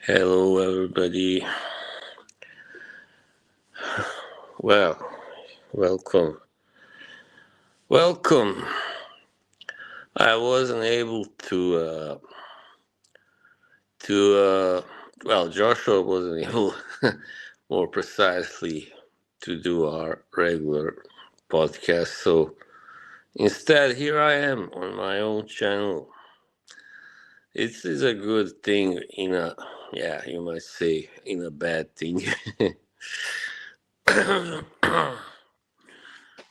Hello, everybody. Well, welcome. Welcome. I wasn't able Joshua wasn't able, more precisely, to do our regular podcast. So instead, here I am on my own channel. It is a good thing yeah, you might say, in a bad thing.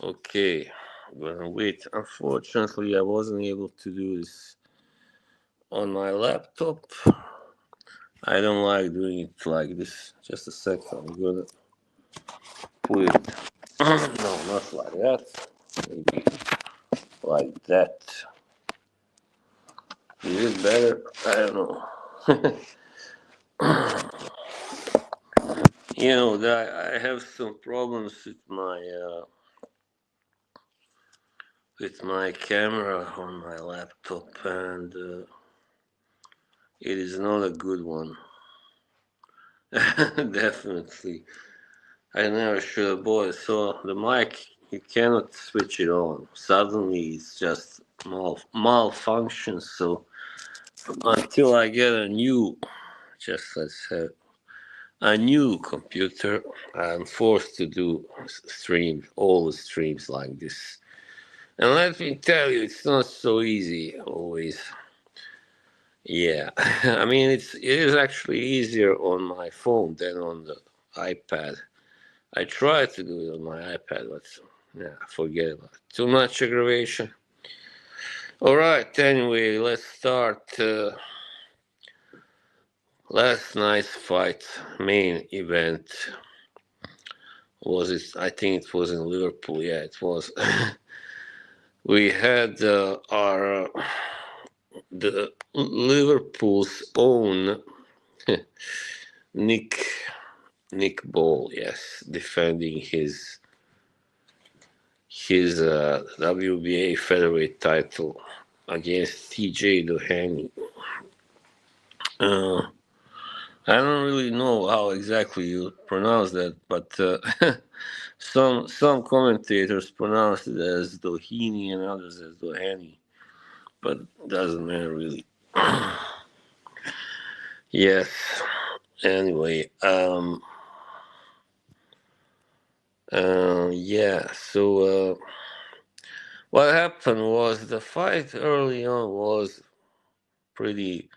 Okay, gonna wait. Unfortunately, I wasn't able to do this on my laptop. I don't like doing it like this. Just a second, I'm gonna put it. No, not like that. Maybe like that. Is it better? I don't know. I have some problems with my camera on my laptop, and it is not a good one. Definitely. I never should have bought it. So the mic, you cannot switch it on. Suddenly it's just malfunctions. So until I get let's have a new computer, I'm forced to do all the streams like this. And let me tell you, it's not so easy always. Yeah, I mean it is actually easier on my phone than on the iPad. I tried to do it on my iPad, but yeah, forget about it. Too much aggravation. All right, anyway, let's start last night's fight. Main event was it? I think it was in Liverpool. Yeah, it was. We had the Liverpool's own Nick Nick Ball, yes, defending his WBA featherweight title against TJ Doheny. Uh, I don't really know how exactly you pronounce that, but some commentators pronounce it as Doheny and others as Doheny, but doesn't matter really. Yes. Anyway, yeah. So what happened was the fight early on was pretty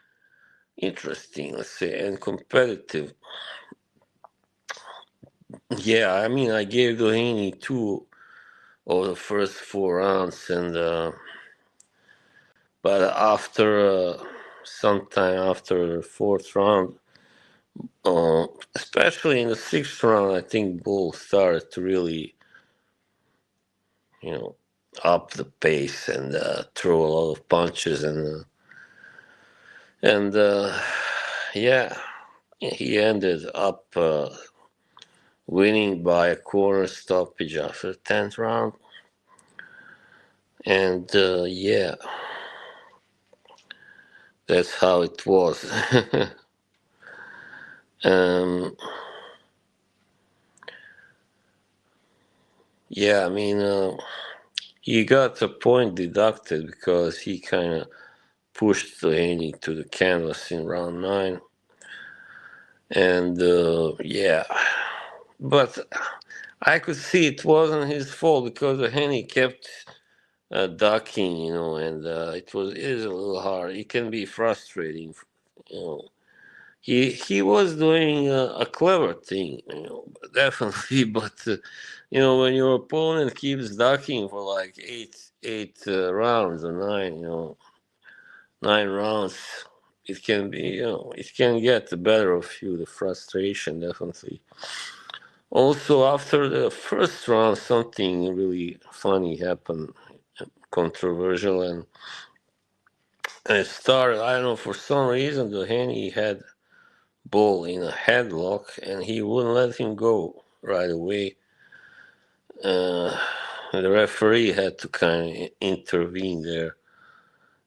interesting, let's say, and competitive. Yeah, I mean, I gave Doheny two of the first 4 rounds, and but sometime after the fourth round, especially in the sixth round, I think Bull started to really, you know, up the pace and throw a lot of punches and yeah, he ended up winning by a corner stoppage after the 10th round. And yeah, that's how it was. um, yeah, I mean, he got a point deducted because he kind of pushed Doheny to the canvas in round 9. And yeah, but I could see it wasn't his fault because Doheny kept ducking, and it is a little hard. It can be frustrating, you know. He was doing a clever thing, definitely. But when your opponent keeps ducking for like eight rounds or 9, 9 rounds, it can be, it can get the better of you. The frustration, definitely. Also, after the first round, something really funny happened, controversial, and it started. I don't know, for some reason, Doheny had Bull in a headlock, and he wouldn't let him go right away. The referee had to kind of intervene there,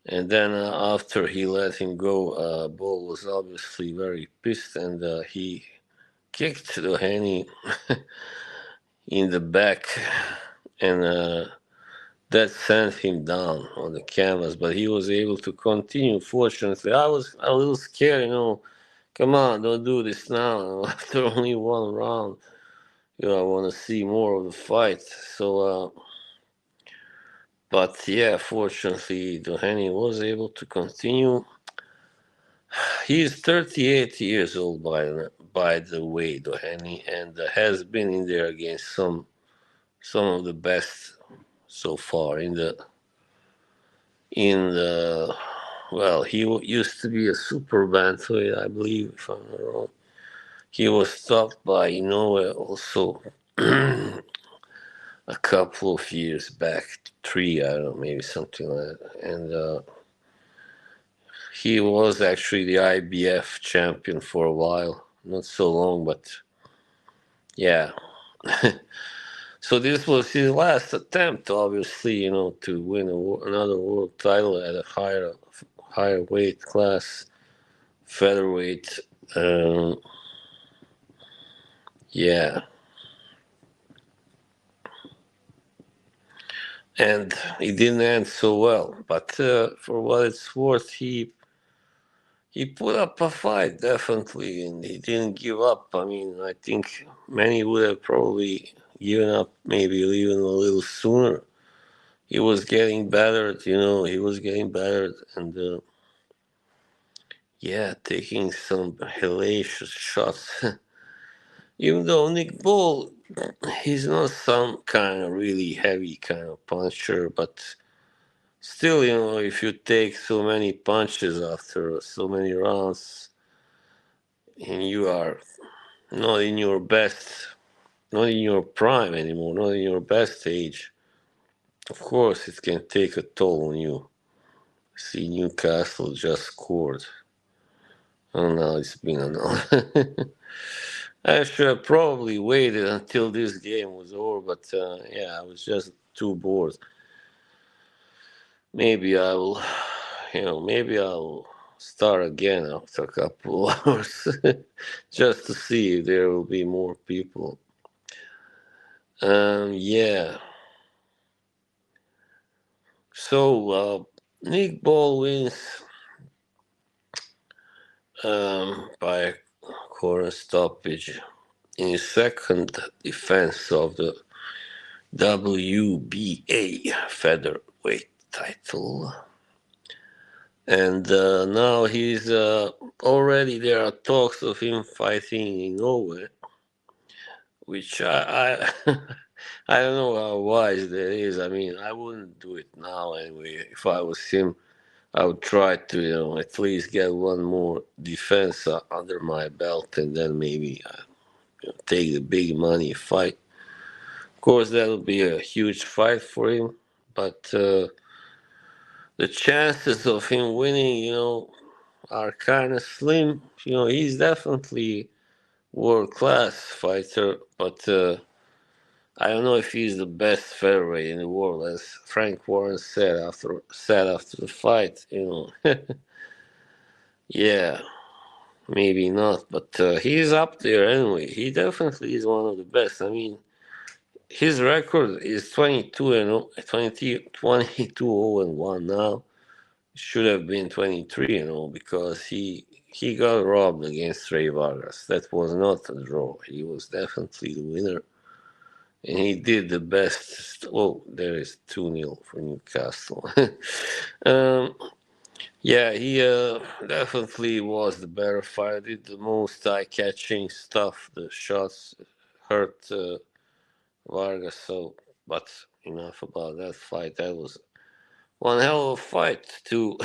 And then after he let him go, Ball was obviously very pissed, and he kicked Doheny in the back, and that sent him down on the canvas. But he was able to continue. Fortunately, I was a little scared, Come on, don't do this now. After only one round, I want to see more of the fight. So, but yeah, fortunately, Doheny was able to continue. He is 38 years old, by the way, Doheny, and has been in there against some of the best so far in the. Well, he used to be a super bantamweight, I believe, if I'm not wrong. He was stopped by Inoue also a couple of years back, three, I don't know, maybe something like that. And he was actually the IBF champion for a while, not so long, but yeah. So this was his last attempt, obviously, to win another world title at a higher weight class, featherweight. Yeah, and it didn't end so well. But for what it's worth, he put up a fight definitely, and he didn't give up. I mean, I think many would have probably given up, maybe even a little sooner. He was getting better, He was getting better, and yeah, taking some hellacious shots. Even though Nick Ball, he's not some kind of really heavy kind of puncher, but still, if you take so many punches after so many rounds and you are not in your best, not in your prime anymore, not in your best age, of course it can take a toll on you. See, Newcastle just scored. Oh, now it's been an hour. I should have probably waited until this game was over, but yeah, I was just too bored. Maybe I will, maybe I'll start again after a couple of hours just to see if there will be more people. Yeah. So, Nick Ball wins by corner stoppage in his second defense of the WBA featherweight title. And now he's already there are talks of him fighting in Inoue, which I I don't know how wise that is. I mean, I wouldn't do it now anyway. If I was him, I would try to at least get one more defense under my belt, and then maybe take the big money fight. Of course, that would be a huge fight for him, but the chances of him winning, are kind of slim. He's definitely world class fighter, but I don't know if he's the best featherweight in the world, as Frank Warren said after the fight. Yeah, maybe not, but he's up there anyway. He definitely is one of the best. I mean, his record is 22 and 0 and 1 now. Should have been 23 because he got robbed against Ray Vargas. That was not a draw. He was definitely the winner. And he did the best. Oh, there is 2-0 for Newcastle. um, yeah, he definitely was the better fighter. Did the most eye-catching stuff. The shots hurt Vargas. So, but enough about that fight. That was one hell of a fight too.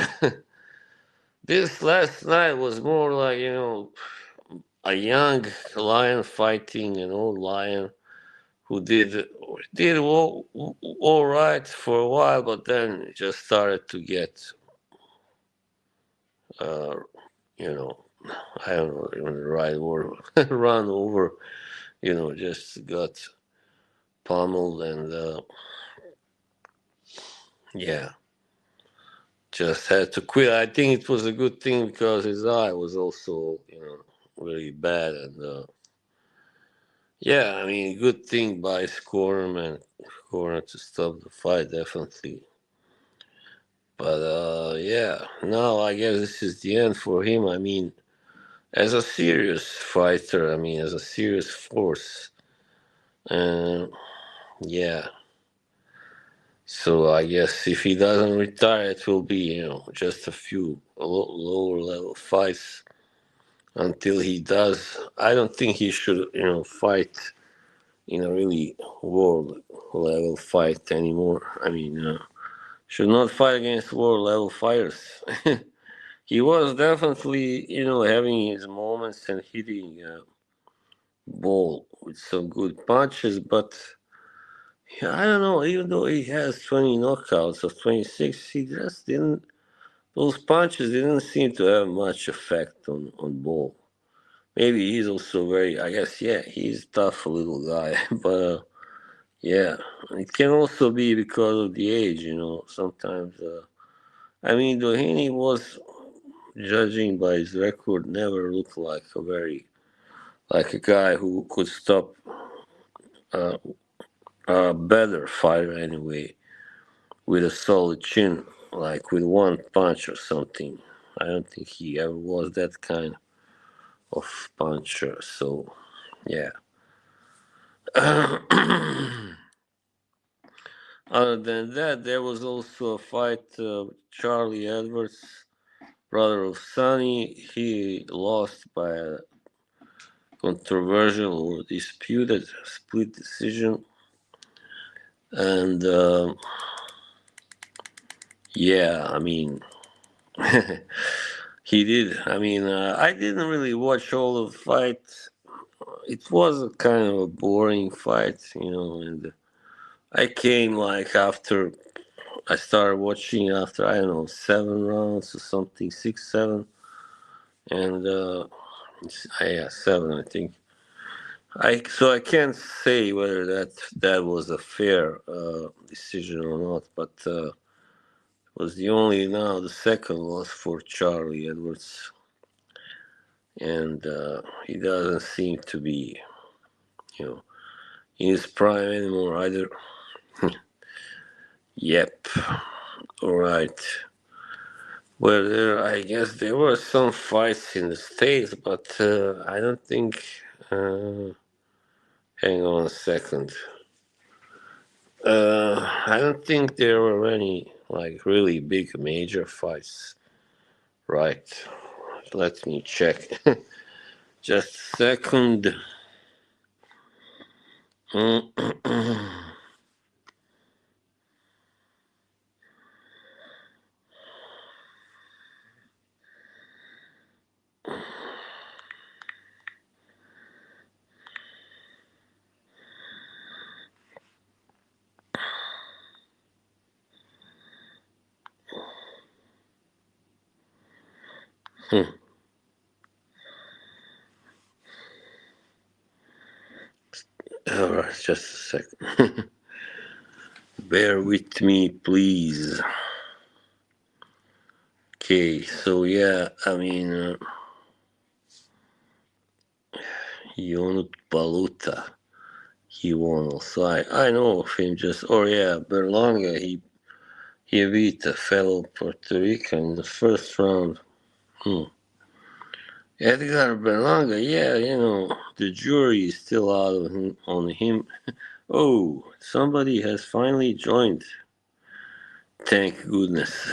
This last night was more like a young lion fighting an old lion who did all right for a while, but then it just started to get uh, you know I don't know even the right word run over. Just got pummeled, and yeah. just had to quit. I think it was a good thing because his eye was also, really bad. And yeah, I mean, good thing by Corner to stop the fight, definitely. But yeah, now I guess this is the end for him. I mean, as a serious fighter, I mean, as a serious force. Uh, yeah. So I guess if he doesn't retire, it will be, just a few lower level fights until he does. I don't think he should, fight in a really world level fight anymore. I mean, should not fight against world level fighters. He was definitely, having his moments and hitting ball with some good punches, but yeah, I don't know. Even though he has 20 knockouts of 26, he just didn't. Those punches didn't seem to have much effect on ball. Maybe he's also very. I guess yeah, he's a tough little guy, but yeah, it can also be because of the age. Sometimes. I mean, Doheny was, judging by his record, never looked like a guy who could stop uh, a better fighter anyway with a solid chin, like with one punch or something. I don't think he ever was that kind of puncher. So yeah. Other than that, there was also a fight. Charlie Edwards, brother of Sonny, he lost by a controversial or disputed split decision, and yeah, I mean, he did. I mean, I didn't really watch all of the fight. It was a kind of a boring fight, and I came like after I started watching after I don't know 7 rounds or something, 6, 7, and yeah, 7 I think. I can't say whether that was a fair decision or not, but was the only now the second was for Charlie Edwards, and he doesn't seem to be you know in his prime anymore either. Yep. All right. Well, I guess there were some fights in the States, but I don't think. Uh, Hang on a second. I don't think there were any like really big major fights. Right. Let me check. Just a second. All right, just a second. Bear with me, please. Okay, so yeah, I mean, Yonut Baluta, he won also. I know of him just, oh yeah, Berlanga, he beat a fellow Puerto Rican in the first round. Hmm. Edgar Berlanga, yeah, the jury is still out on him. Oh, somebody has finally joined. Thank goodness.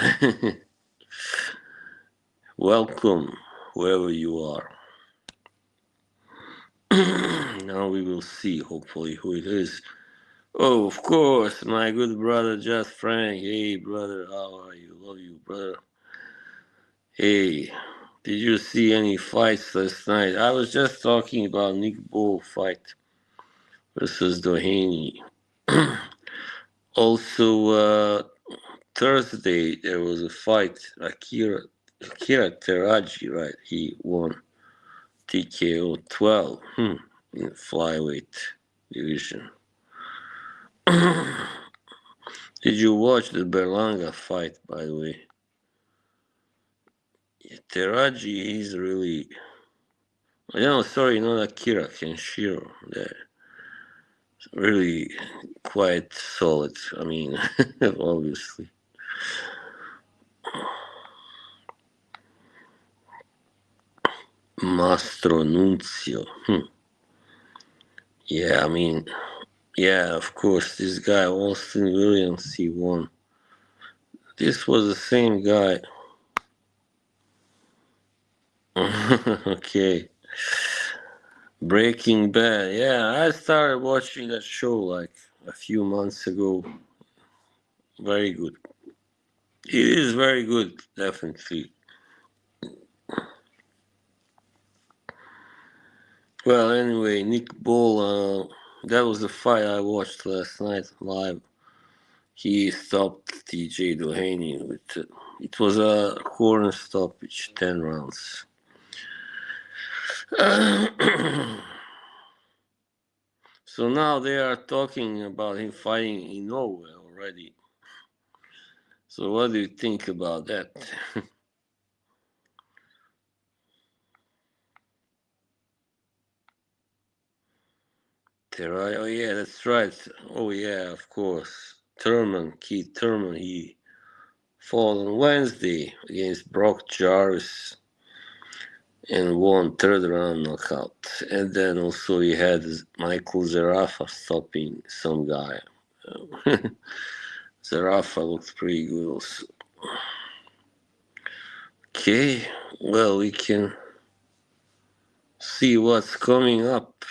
Welcome, whoever you are. Now we will see, hopefully, who it is. Oh, of course, my good brother, Just Frank. Hey, brother, how are you? Love you, brother. Hey, did you see any fights last night? I was just talking about Nick Bull fight versus Doheny. Also, Thursday there was a fight. Akira Teraji, right? He won TKO 12 in flyweight division. Did you watch the Berlanga fight, by the way? Teraji, he's really. Sorry, not Akira Kenshiro. They're really quite solid. I mean, obviously. Mastro Nunzio. Yeah, I mean, yeah, of course, this guy, Austin Williams, he won. This was the same guy. Okay. Breaking Bad. Yeah, I started watching that show like a few months ago. Very good. It is very good, definitely. Well, anyway, Nick Ball, that was the fight I watched last night live. He stopped TJ Doheny with, it was a corner stoppage, 10 rounds. So now they are talking about him fighting Inoue already. So what do you think about that? Terai, oh yeah, that's right. Oh yeah, of course. Keith Thurman, he fought on Wednesday against Brock Jarvis and won third round knockout. And then also he had Michael Zerafa stopping some guy. Zerafa looked pretty good also. Okay, well, we can see what's coming up.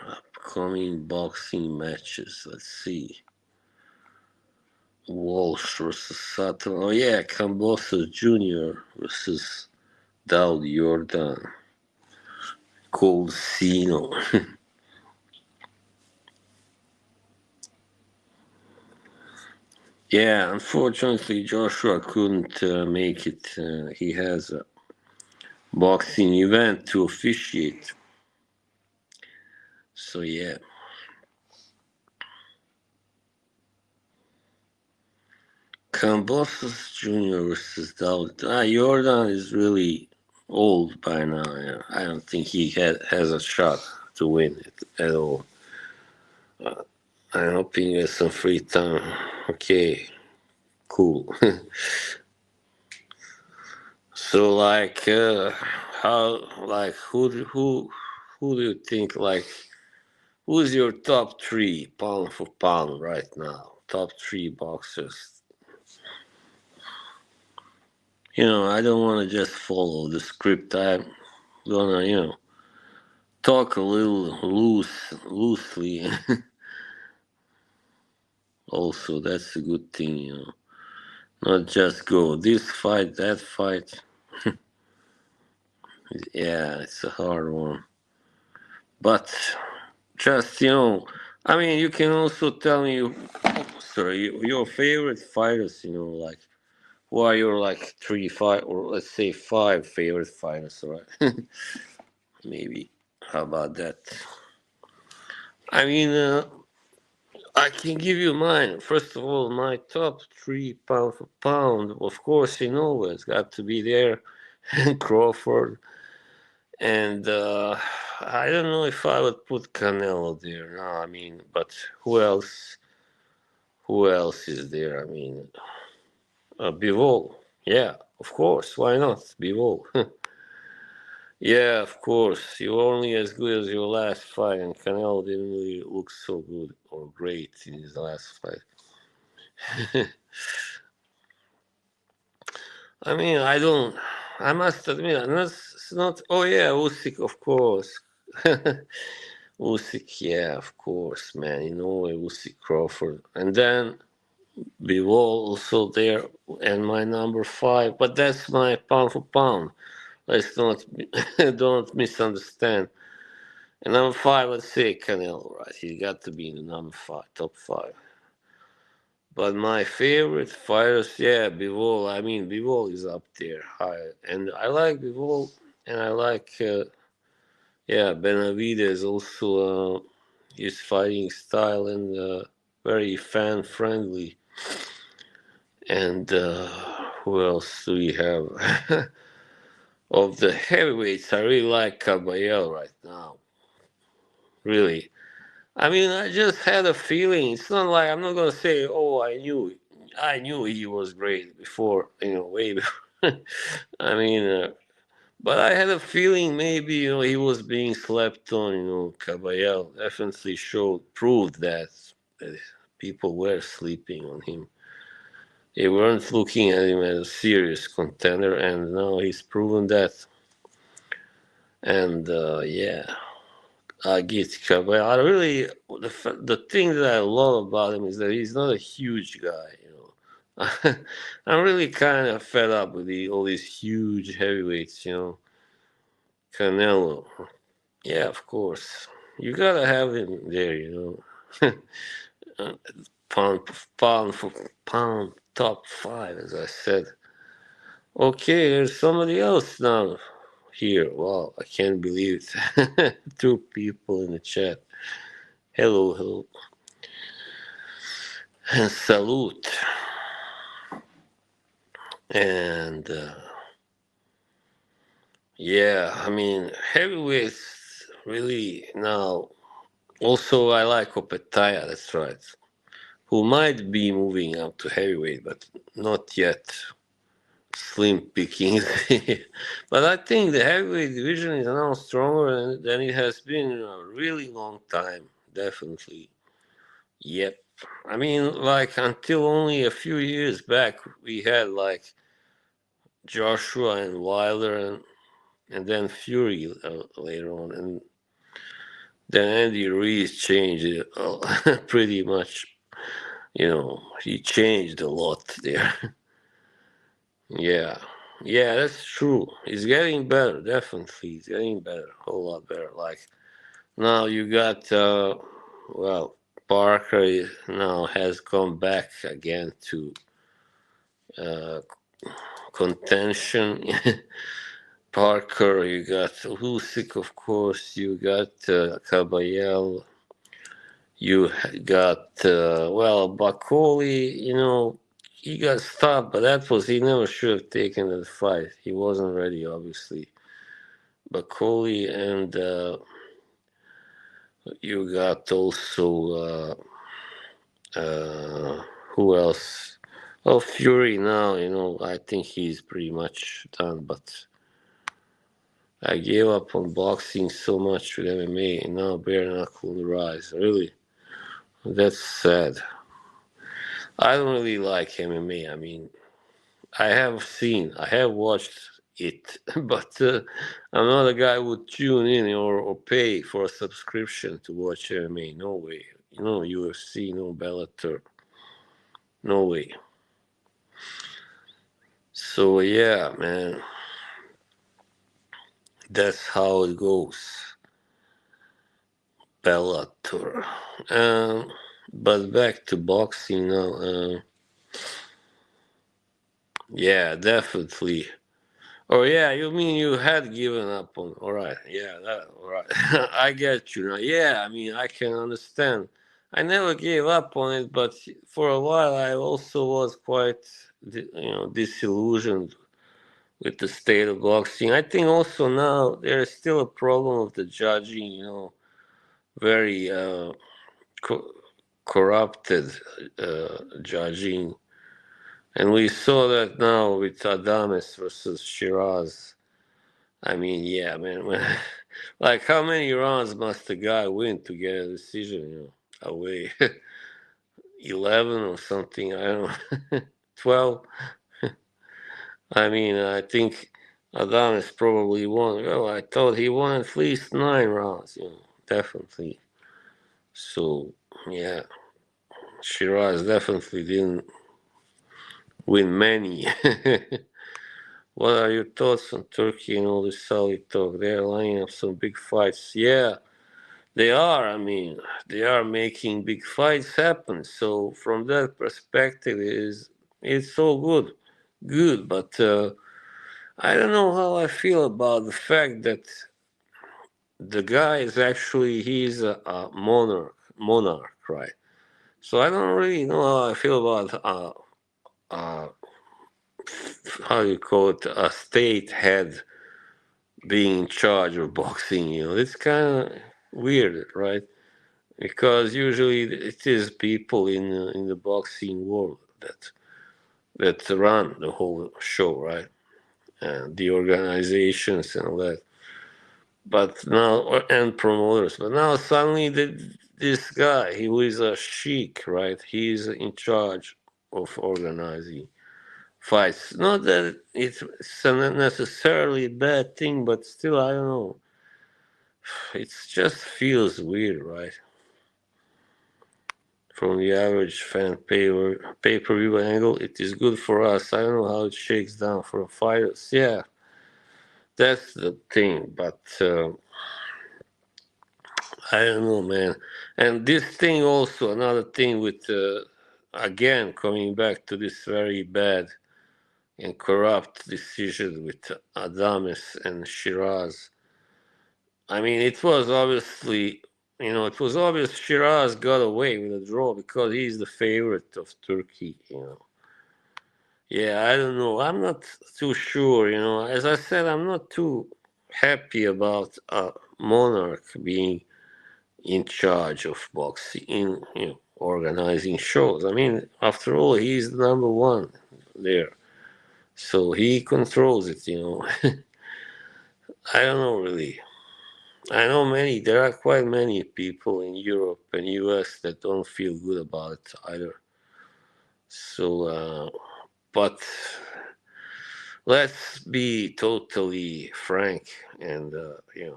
Upcoming boxing matches. Let's see. Walsh versus Sutton. Oh yeah, Cambosos Jr. versus Daud Jordan. Colsino. Yeah, unfortunately, Joshua couldn't make it. He has a boxing event to officiate. So yeah. Cambosos Jr. versus Daud. Jordan is really old by now. Yeah. I don't think he has a shot to win it at all. I'm hoping he has some free time. Okay, cool. So like, who do you think like who's your top three pound for pound right now? Top three boxers. I don't want to just follow the script. I'm gonna, talk a little loosely. Also, that's a good thing. Not just go this fight, that fight. Yeah, it's a hard one. But just, I mean, you can also tell me, sorry, your favorite fighters, like, who are your, like, three, five, or let's say five favorite fighters, right? Maybe. How about that? I mean, I can give you mine. First of all, my top three pound for pound, of course, it's got to be there. Crawford. And I don't know if I would put Canelo there. No, I mean, but who else? Who else is there? I mean, Bivol. Yeah, of course. Why not? Bivol. Yeah, of course. You're only as good as your last fight, and Canelo didn't really look so good or great in his last fight. I mean, I don't. I must admit, it's not. Oh yeah, Usyk, of course. Usyk, yeah, of course, man. Usyk, Crawford, and then Bivol also there, and my number five. But that's my pound for pound. Let's not don't misunderstand. And number five, let's say Canelo, right? He's got to be in the number five, top five. But my favorite fighters, yeah, Bivol. I mean, Bivol is up there high, and I like Bivol, and I like, yeah, Benavidez also. His fighting style and very fan friendly. And who else do we have? Of the heavyweights, I really like Caballero right now. Really. I mean, I just had a feeling. It's not like I'm not gonna say, "Oh, I knew he was great before." Way before. I mean, but I had a feeling maybe he was being slept on. Caballero definitely proved that people were sleeping on him. They weren't looking at him as a serious contender, and now he's proven that. And yeah, I get Caballero. I really the thing that I love about him is that he's not a huge guy. I'm really kind of fed up with all these huge heavyweights. Canelo. Yeah, of course. You gotta have him there. Pound, pound for pound, top five, as I said. Okay, there's somebody else now here. Wow, I can't believe it. Two people in the chat. Hello, hello, and salute. And yeah, I mean, heavyweights really now. Also, I like Opetaya, that's right. Who might be moving up to heavyweight, but not yet. Slim pickings. But I think the heavyweight division is now stronger than it has been in a really long time. Definitely. Yep. I mean, like until only a few years back, we had like Joshua and Wilder and then Fury later on. And then Andy Reid changed it pretty much. He changed a lot there. Yeah. Yeah, that's true. He's getting better, definitely. He's getting better, a whole lot better. Like now you got well, Parker now has come back again to uh contention. Parker, you got Usyk, of course, you got Caballero, you got well, Bakoli, he got stopped, but he never should have taken that fight. He wasn't ready, obviously. Bakoli, and you got also who else? Oh, Fury now, I think he's pretty much done, but I gave up on boxing so much with MMA, and now bare knuckle on the rise. Really, that's sad. I don't really like MMA. I mean, I have watched it, but I'm not a guy who would tune in or pay for a subscription to watch MMA. No way. UFC, no Bellator. No way. So yeah, man, that's how it goes. Bellator. But back to boxing now. Yeah, definitely. Oh yeah, you mean you had given up on? All right, yeah, all right. I get you now. Yeah, I mean I can understand. I never gave up on it, but for a while I also was quite, disillusioned with the state of boxing. I think also now there is still a problem of the judging. Very co- corrupted judging, and we saw that now with Adames versus Shiraz. I mean, yeah, man. Like, how many rounds must the guy win to get a decision? Away 11 or something. I don't know. 12. I mean, I think Adonis probably won. Well, I thought he won at least 9 rounds. Definitely. So, yeah, Shiraz definitely didn't win many. What are your thoughts on Turkey and all this Saudi talk? They're lining up some big fights. Yeah, they are. I mean, they are making big fights happen. So from that perspective, it's so good. But I don't know how I feel about the fact that the guy is actually he's a monarch, right? So I don't really know how I feel about uh, how you call it, a state head being in charge of boxing. It's kind of weird, right? Because usually it is people in the boxing world that run the whole show, right? And the organizations and all that. But now, and promoters. But now suddenly this guy, who is a sheik, right? He's in charge of organizing fights. Not that it's necessarily a bad thing, but still, I don't know. It just feels weird, right? From the average fan pay per view angle, it is good for us. I don't know how it shakes down for fighters. Yeah, that's the thing. But I don't know, man. And this thing also, another thing with, again, coming back to this very bad and corrupt decision with Adames and Shiraz. I mean, it was obviously, it was obvious Shiraz got away with a draw because he's the favorite of Turkey. Yeah, I don't know. I'm not too sure. As I said, I'm not too happy about a monarch being in charge of boxing, organizing shows. I mean, after all, he's the number one there, so he controls it. I don't know really. I know many. There are quite many people in Europe and US that don't feel good about it either. So, but let's be totally frank and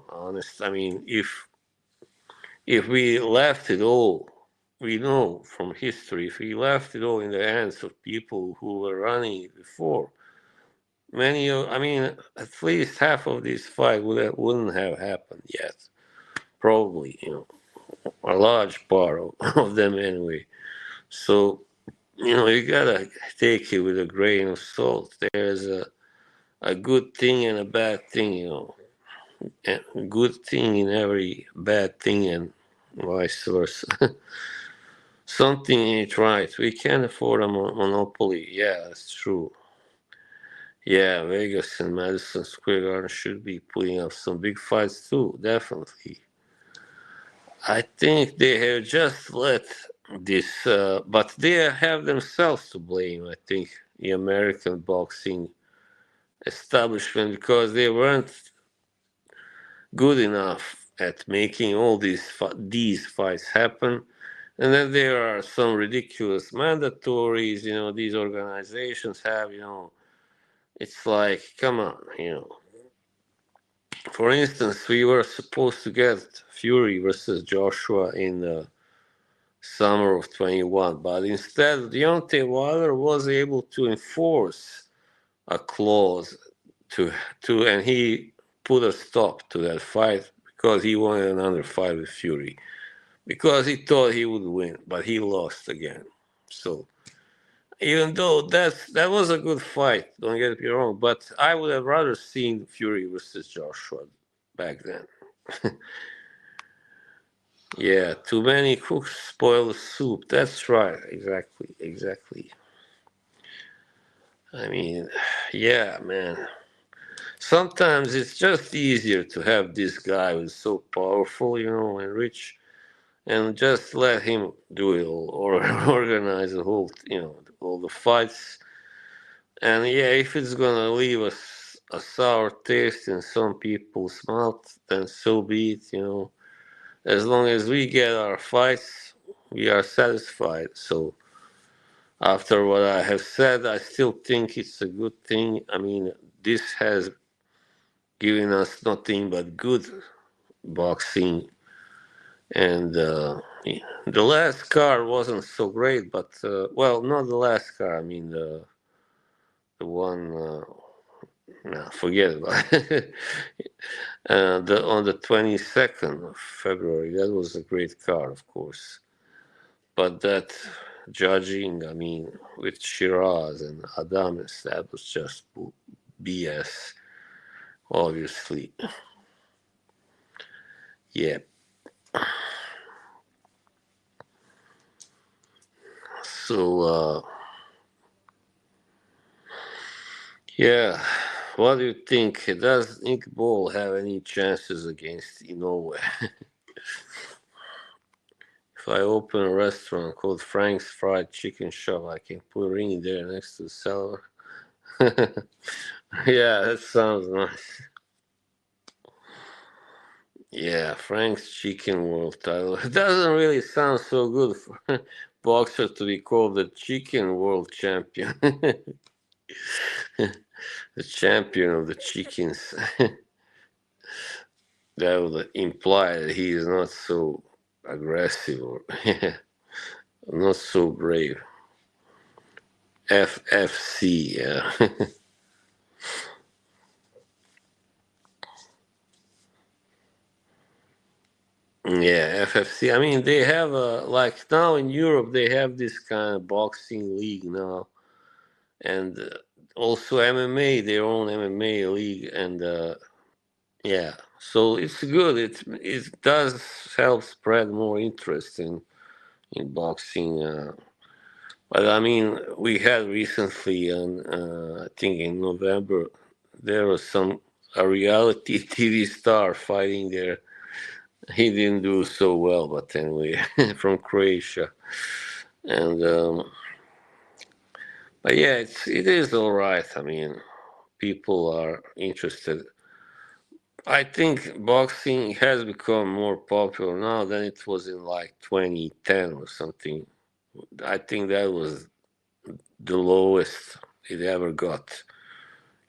honest. I mean, if we left it all, we know from history, if we left it all in the hands of people who were running it before, I mean, at least half of this fight wouldn't have happened yet. Probably, a large part of them anyway. So, you gotta take it with a grain of salt. There's a good thing and a bad thing. A good thing in every bad thing and vice versa. Something ain't right. We can't afford a monopoly. Yeah, that's true. Yeah, Vegas and Madison Square Garden should be putting up some big fights too, definitely. I think they have just let this, but they have themselves to blame, I think, the American boxing establishment, because they weren't good enough at making all these fights happen. And then there are some ridiculous mandatories, these organizations have. It's like, come on. For instance, we were supposed to get Fury versus Joshua in the summer of 21, but instead, Deontay Wilder was able to enforce a clause to and he put a stop to that fight because he wanted another fight with Fury because he thought he would win, but he lost again. So even though that was a good fight, don't get me wrong, but I would have rather seen Fury versus Joshua back then. Yeah, too many cooks spoil the soup. That's right. Exactly. Exactly. I mean, yeah, man. Sometimes it's just easier to have this guy who's so powerful, and rich, and just let him do it all, or organize the all the fights. And yeah, if it's gonna leave a sour taste in some people's mouth, then so be it. As long as we get our fights, we are satisfied. So after what I have said, I still think it's a good thing. I mean, this has given us nothing but good boxing, and the last card wasn't so great, but well, not the last card. I mean, the one. No, forget about it. On the 22nd of February, that was a great card, of course. But that judging, I mean, with Shiraz and Adames, that was just BS, obviously. Yeah. So, yeah, what do you think? Does Inoue-Ball have any chances against Inoue? If I open a restaurant called Frank's Fried Chicken Shop, I can put a ring there next to the cellar. Yeah, that sounds nice. Yeah, Frank's Chicken World title. It doesn't really sound so good for a boxer to be called the Chicken World Champion. The champion of the chickens. That would imply that he is not so aggressive or not so brave. FFC, yeah. Yeah, FFC. I mean, they have like now in Europe, they have this kind of boxing league now, and also MMA, their own MMA league, and yeah, so it's good. It does help spread more interest in boxing. But I mean, we had recently, I think in November, there was a reality TV star fighting there. He didn't do so well, but anyway, from Croatia, and but yeah, it is all right. I mean, people are interested. I think boxing has become more popular now than it was in like 2010 or something. I think that was the lowest it ever got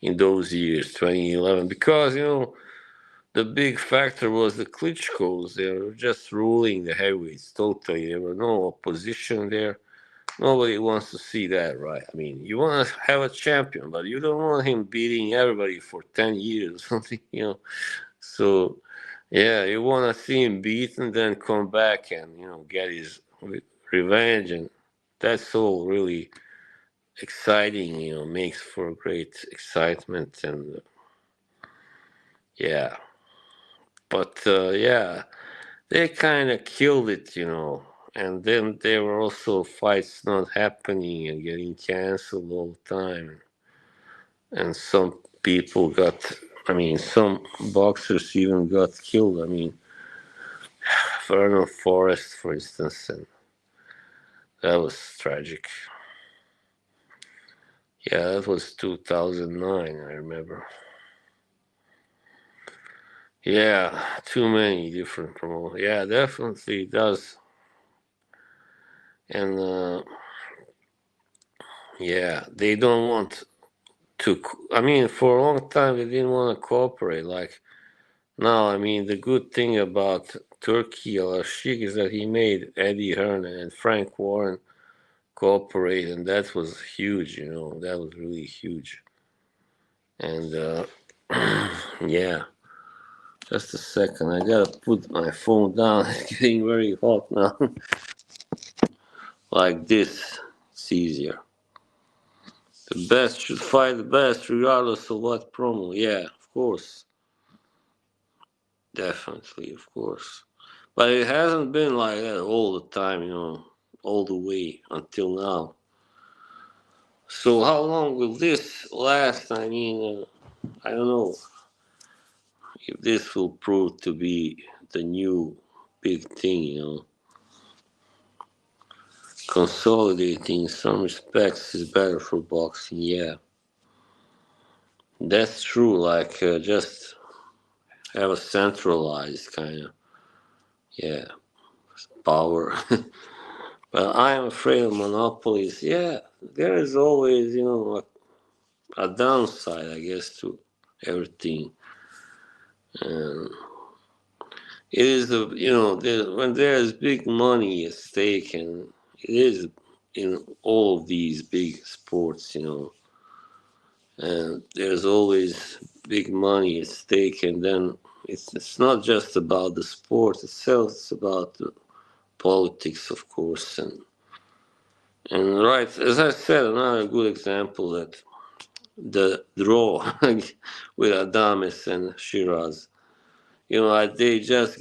in those years, 2011, because the big factor was the Klitschko's. They were just ruling the heavyweights totally. There were no opposition there. Nobody wants to see that, right? I mean, you want to have a champion, but you don't want him beating everybody for 10 years or something. So, yeah, you want to see him beat and then come back and, get his revenge. And that's all really exciting, makes for great excitement. And, yeah. But, yeah, they kind of killed it. And then there were also fights not happening and getting canceled all the time. And some people some boxers even got killed. I mean, Fernando Forrest, for instance, and that was tragic. Yeah, that was 2009, I remember. Yeah, too many different promoters. Yeah, definitely does. And yeah, they don't want to. I mean, for a long time they didn't want to cooperate. Like now, I mean, the good thing about Turkey Al Sheikh is that he made Eddie Hearn and Frank Warren cooperate, and that was huge. That was really huge. And yeah, just a second, I gotta put my phone down. It's getting very hot now. Like this, it's easier. The best should fight the best, regardless of what promo. Yeah, of course, definitely, of course. But it hasn't been like that all the time, all the way until now. So how long will this last? I mean, I don't know if this will prove to be the new big thing, Consolidating in some respects is better for boxing, yeah. That's true, like just have a centralized kind of, yeah, power. But I am afraid of monopolies. Yeah, there is always, a downside, I guess, to everything. And it is, when there is big money at stake, and it is in all of these big sports, and there's always big money at stake, and then it's not just about the sport itself, it's about the politics, of course, and right, as I said, another good example that the draw with Adames and Shiraz. They just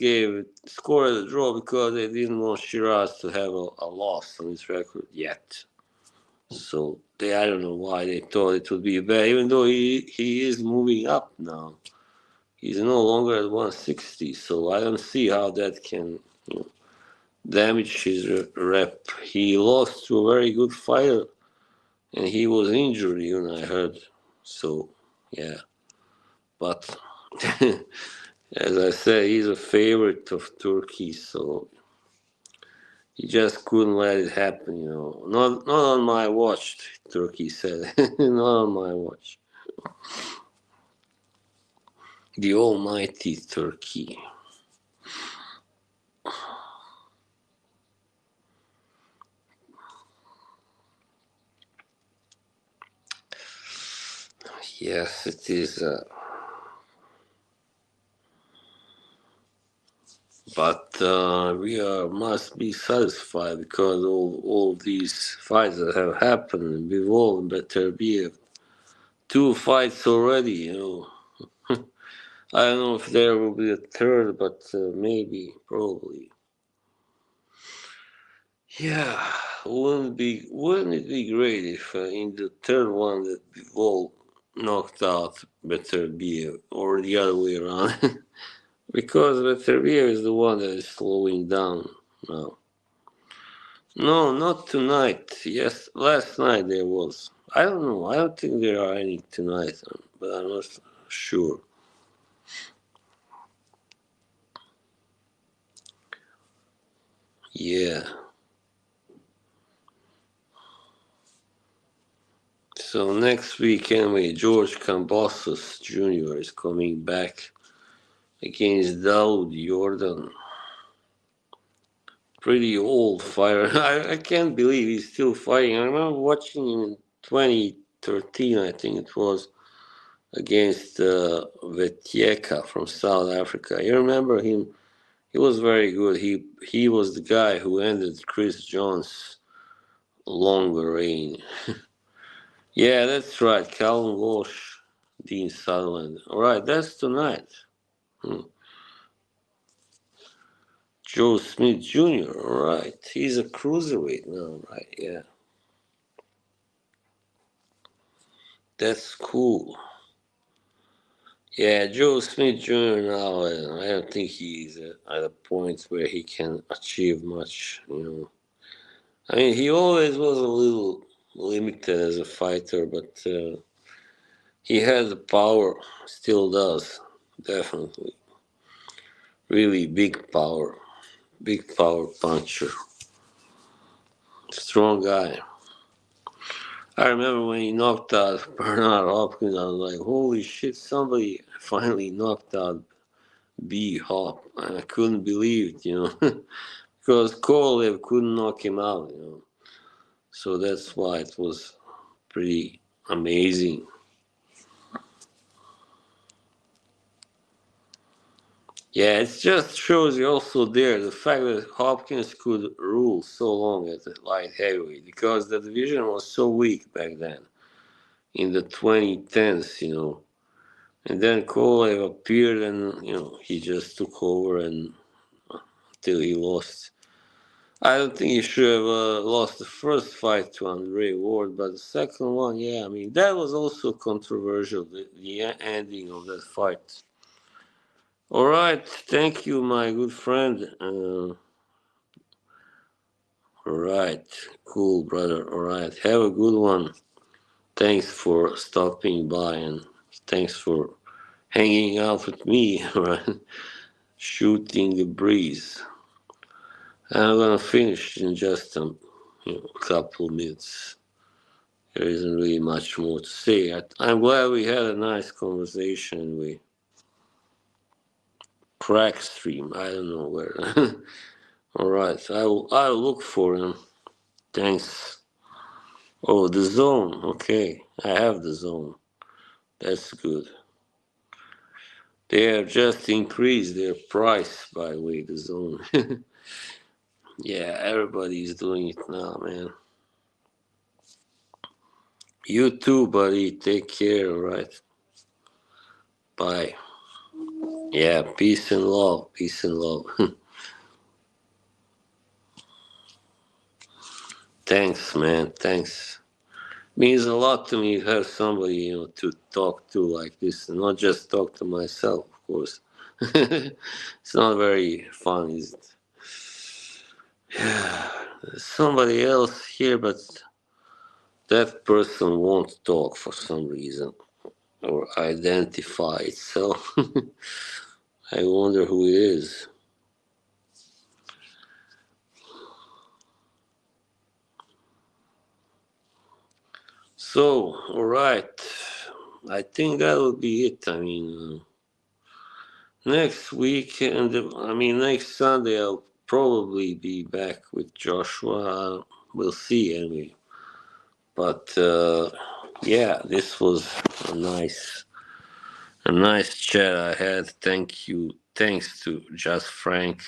scored a draw because they didn't want Shiraz to have a loss on his record yet. So I don't know why they thought it would be bad, even though he is moving up now. He's no longer at 160, so I don't see how that can damage his rep. He lost to a very good fighter, and he was injured, I heard. So, yeah. But as I said, he's a favorite of Turkey, so he just couldn't let it happen. Not on my watch, Turkey said. Not on my watch. The almighty Turkey. Yes, it is. But we must be satisfied because all these fights that have happened, we've all better be two fights already. I don't know if there will be a third, but maybe, probably. Yeah, wouldn't it be great if in the third one that we've all knocked out Beterbiev or the other way around? Because Beterbiev is the one that is slowing down now. No, not tonight. Yes, last night there was. I don't know. I don't think there are any tonight, but I'm not sure. Yeah. So next week, anyway, George Kambosos Jr. is coming back against Daoud Jordan. Pretty old fighter. I can't believe he's still fighting. I remember watching him in 2013, I think it was, against Vetieka from South Africa. You remember him? He was very good. He was the guy who ended Chris Jones' longer reign. Yeah, that's right. Calvin Walsh, Dean Sutherland. All right, that's tonight. Hmm. Joe Smith Jr. All right, he's a cruiserweight now, right? Yeah, that's cool. Yeah, Joe Smith Jr. now, I don't think he's at a point where he can achieve much. I mean, he always was a little limited as a fighter, but he has the power, still does, definitely. Really big power puncher, strong guy. I remember when he knocked out Bernard Hopkins, I was like, holy shit, somebody finally knocked out B Hop. And I couldn't believe it, because Kovalev couldn't knock him out. So that's why it was pretty amazing. Yeah, it just shows you also there the fact that Hopkins could rule so long at the light heavyweight because the division was so weak back then in the 2010s. And then Kovalev appeared and he just took over and until he lost. I don't think he should have lost the first fight to Andre Ward, but the second one, yeah, I mean, that was also controversial, the ending of that fight. All right, thank you, my good friend. All right, cool, brother. All right, have a good one. Thanks for stopping by and thanks for hanging out with me, all right? Shooting the breeze. I'm gonna finish in just a couple minutes. There isn't really much more to say. I'm glad we had a nice conversation. We crack stream. I don't know where. All right, I'll look for him. Thanks. Oh, the zone. Okay, I have the zone. That's good. They have just increased their price, by the way, the zone. Yeah, everybody's doing it now, man. You too, buddy. Take care, all right? Bye. Yeah, peace and love. Peace and love. Thanks, man. Thanks. Means a lot to me to have somebody, to talk to like this, and not just talk to myself, of course. It's not very fun, is it? There's somebody else here, but that person won't talk for some reason or identify itself. I wonder who it is. So, alright. I think that will be it. I mean, next week, and next Sunday, I'll probably be back with Joshua. We'll see anyway. But yeah, this was a nice chat I had. Thank you. Thanks to Just Frank.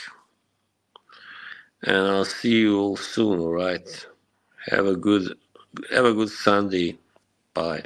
And I'll see you all soon, all right? Have a good Sunday. Bye.